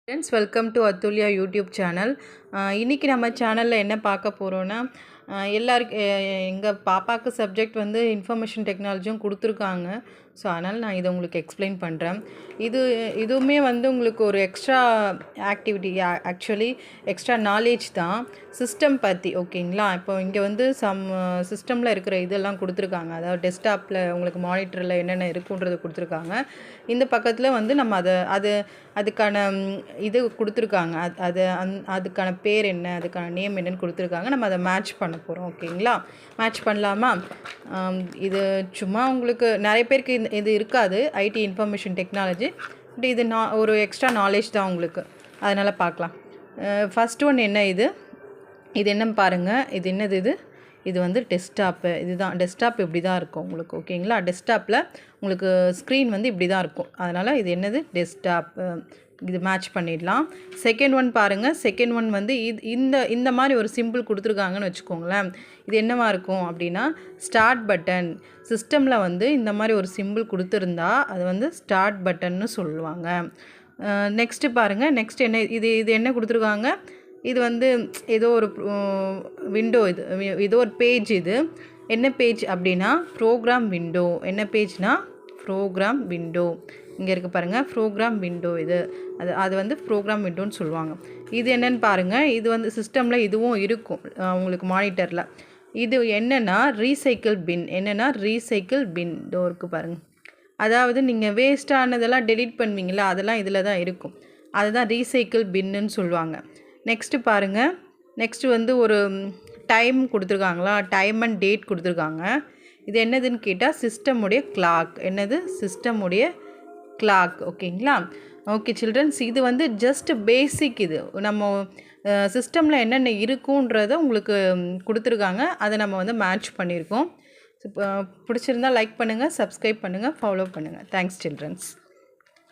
Friends, welcome to Atulya YouTube channel. இன்னைக்கு நம்ம சேனலில் என்ன பார்க்க போகிறோன்னா எல்லாருக்கு எங்கள் பாப்பாவுக்கு சப்ஜெக்ட் வந்து இன்ஃபர்மேஷன் டெக்னாலஜியும் கொடுத்துருக்காங்க. ஸோ அதனால் நான் இதை உங்களுக்கு எக்ஸ்பிளைன் பண்ணுறேன். இதுவுமே வந்து உங்களுக்கு ஒரு extra activity, actually extra knowledge தான் சிஸ்டம் பற்றி. ஓகேங்களா? இப்போ இங்கே வந்து சிஸ்டமில் இருக்கிற இதெல்லாம் கொடுத்துருக்காங்க. அதாவது டெஸ்க்டாப்பில் உங்களுக்கு மானிட்டரில் என்னென்ன இருக்குன்றது கொடுத்துருக்காங்க. இந்த பக்கத்தில் வந்து நம்ம அதுக்கான இது கொடுத்துருக்காங்க. அதுக்கான பேர் என்ன, அதுக்கான நேம் என்னன்னு கொடுத்துருக்காங்க. நம்ம அதை மேட்ச் பண்ண போகிறோம். ஓகேங்களா? மேட்ச் பண்ணலாமா? இது சும்மா உங்களுக்கு நிறைய பேருக்கு இது இருக்காது, ஐடி இன்ஃபர்மேஷன் டெக்னாலஜி. பட் இது ஒரு எக்ஸ்ட்ரா நாலேஜ் தான் உங்களுக்கு. அதனால் பார்க்கலாம். ஃபஸ்ட் ஒன் என்ன, இது என்னன்னு பாருங்கள். இது என்னது? இது வந்து டெஸ்க்டாப்பு. இதுதான் டெஸ்க்டாப். இப்படி தான் இருக்கும் உங்களுக்கு. ஓகேங்களா? டெஸ்க்டாப்பில் உங்களுக்கு ஸ்க்ரீன் வந்து இப்படி தான் இருக்கும். அதனால் இது என்னது? டெஸ்க்டாப். இது மேட்ச் பண்ணிடலாம். செகண்ட் ஒன் பாருங்கள். செகண்ட் ஒன் வந்து இந்த மாதிரி ஒரு சிம்பிள் கொடுத்துருக்காங்கன்னு வச்சுக்கோங்களேன். இது என்னவா இருக்கும் அப்படின்னா ஸ்டார்ட் பட்டன். சிஸ்டமில் வந்து இந்த மாதிரி ஒரு சிம்பிள் கொடுத்துருந்தா அது வந்து ஸ்டார்ட் பட்டன்னு சொல்லுவாங்க. நெக்ஸ்ட்டு பாருங்கள். நெக்ஸ்ட் என்ன, இது என்ன கொடுத்துருக்காங்க? இது வந்து ஏதோ ஒரு விண்டோ. ஏதோ ஒரு பேஜ். இது என்ன பேஜ் அப்படின்னா ப்ரோக்ராம் விண்டோ. என்ன பேஜ்னா ப்ரோக்ராம் விண்டோ. இங்கே இருக்குது பாருங்கள், ப்ரோக்ராம் விண்டோ. அது வந்து ப்ரோக்ராம் விண்டோன்னு சொல்லுவாங்க. இது என்னென்னு பாருங்கள். இது வந்து சிஸ்டமில் இதுவும் இருக்கும் உங்களுக்கு மானிட்டரில். இது என்னென்னா ரீசைக்கிள் பின். என்னென்னா ரீசைக்கிள் பின் இருக்குது பாருங்கள். அதாவது நீங்கள் வேஸ்ட்டானதெல்லாம் டெலீட் பண்ணுவீங்களா, அதெல்லாம் இதில் தான் இருக்கும். அதுதான் ரீசைக்கிள் பின்னுன்னு சொல்லுவாங்க. நெக்ஸ்ட்டு பாருங்கள். நெக்ஸ்ட்டு வந்து ஒரு டைம் கொடுத்துருக்காங்களா, டைம் அண்ட் டேட் கொடுத்துருக்காங்க. இது என்னதுன்னு கேட்டால் சிஸ்டமுடைய கிளாக். என்னது? சிஸ்டமுடைய கிளாக். ஓகேங்களா? ஓகே சில்ட்ரன்ஸ், இது வந்து ஜஸ்ட் பேசிக். இது நம்ம சிஸ்டமில் என்னென்ன இருக்குன்றதை உங்களுக்கு கொடுத்துருக்காங்க. அதை நம்ம வந்து மேட்ச் பண்ணியிருக்கோம். பிடிச்சிருந்தால் லைக் பண்ணுங்கள், சப்ஸ்கிரைப் பண்ணுங்கள், ஃபாலோ பண்ணுங்கள். Thanks children's.